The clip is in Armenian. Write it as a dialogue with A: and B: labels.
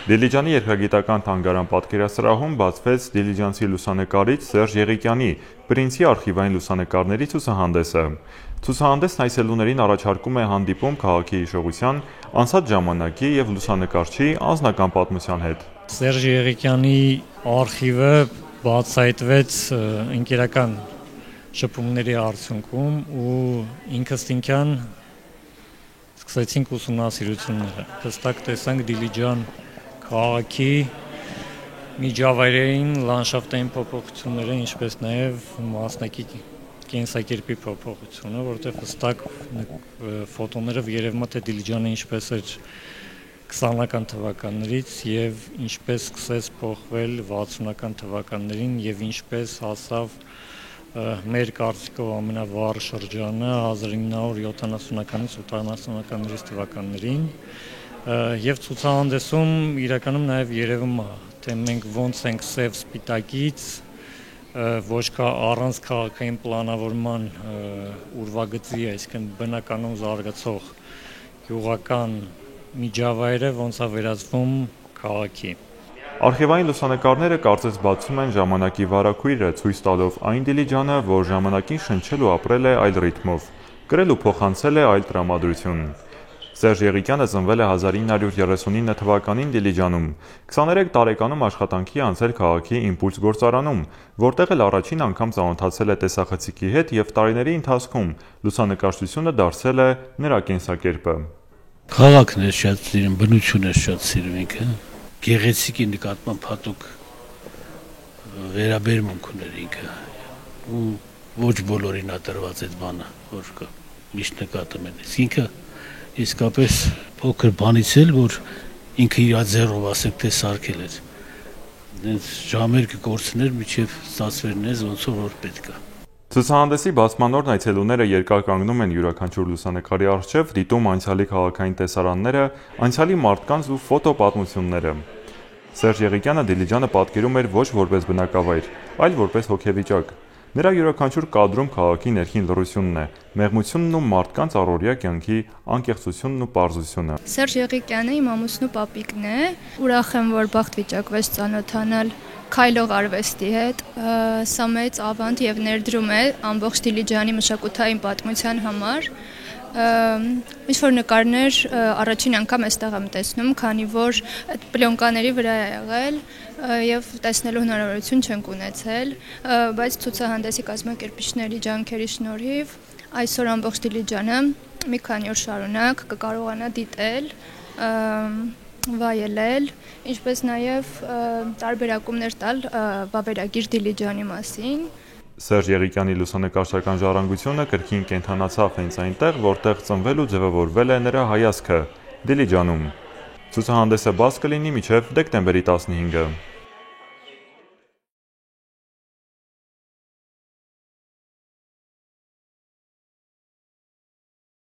A: Դիլիջանի երկրագիտական թանգարան պատկերասրահում բացվեց դիլիջանցի լուսանկարիչ Սերժ Եղիկյանի «Պրինցի արխիվային լուսանկարների» ցուցահանդեսը։ Ցուցահանդեսն այցելուներին առաջարկում է հանդիպում քաղաքի հիշողության, անցած ժամանակի և լուսանկարչի անձնական պատմության հետ։
B: Սերժ Եղիկյանի արխիվը բացահայտվեց ընկերական շփումների արդյունքում ու ինքնըստինքյան սկսեցինք ուսումնասիրությունները։ Հստակ տեսանք Դիլիջան քաղաքի միջավայրային լանդշաֆտային փոփոխությունները, ինչպես նաև մասնակի կենսակերպի փոփոխությունը, որտեղ հստակ ֆոտոներով երևում է, թե Դիլիջանը ինչպես էր 20-ական թվականներից եւ ինչպես սկսեց փոխվել 60-ական թվականներին եւ ինչպես հասավ մեր կարծիքով ամենավառ շրջանը 1970-ականից 80-ականներից թվականներին եւ ցուցահանդեսում իրականում նաեւ երևում է, թե մենք ոնց ենք սև սպիտակից ոչ առանց քաղաքային պլանավորման ուրվագծի, այսինքն բնականում զարգացող գյուղական միջավայրը ոնց է վերածվում քաղաքի։
A: Արխիվային լուսանկարները կարծես բացում են ժամանակի վարագույրը, ցույց տալով այն Դիլիջանը, որ ժամանակին շնչել ու ապրել է այլ ռիթմով, կրել ու փոխանցել է այլ տրամադրություն։ Սերժ Եղիկյանը ծնվել է 1939 թվականին Դիլիջանում, 23 տարեկանում աշխատանքի անցել քաղաքի «Իմպուլս» գործարանում, որտեղ էլ առաջին անգամ ծանոթացել է տեսախցիկի հետ և տարիների ընթացքում լուսանկարչությունը դարձել է նրա կենսակերպը։
C: Քաղաքն է շատ սիրում, բնությունը շատ սիրում ինքը, գեղեցիկի նկատմամբ հատուկ վերաբերմունք ուներ ինքը, ու ոչ բոլորին է տրված այդ բանը, որ միշտ նկատում են, ինքը իսկապես փոքր բանից էլ, որ ինքը իր ձեռով ասենք թե սարքել էր, դենց ժամեր կկորցներ, մինչև ստացվեր նեզ ոնց որ պետք է։
A: Ցուցահանդեսի բացման օրն այցելուները երկար կանգնում են յուրաքանչյուր լուսանկարի առջև, դիտում անցյալի քաղաքային տեսարանները, անցյալի մարդկանց ու ֆոտոպատմությունները։ Սերժ Եղիկյանը Դիլիջանը պատկերում էր ոչ որպես բնակավայր, այլ որպես հոգեվիճակ։ Նրա յուրաքանչյուր կադրում քաղաքի ներքին լռությունն է, մեղմությունն ու մարդկանց առօրյա կյանքի անկեղծությունն ու պարզությունը։
D: Սերժ Եղիկյանը իմ ամուսնու պապիկն է, ուրախ եմ, որ բախտ վիճակվեց ծանոթանալ քայլող արվեստի հետ, սա մեծ ավանդ եւ ներդրում է ամբողջ Դիլիջանի մշակութային պատմության համար։ Ինչ-որ նկարներ առաջին անգամ այստեղ եմ տեսնում, քանի որ այդ պլյոնկաների վրա է եղել եւ տեսնելու հնարավորություն չենք ունեցել, բայց ցուցահանդեսի կազմակերպիչների ջանքերի շնորհիվ այսօր ամբողջ Դիլիջանը մի քանի օր շարունակ կկարողանա դիտել, վայելել, ինչպես նաև տարբերակումներ տալ վավերագիր Դիլիջանի մասին։
A: Սերժ Եղիկյանի լուսանկարչական ժառանգությունը կրկին կենդանացավ հենց այնտեղ, որտեղ ծնվել ու ձևավորվել է նրա հայացքը՝ Դիլիջանում։ Ցուցահանդեսը բաց կլինի մինչև դեկտեմբերի 15-ը։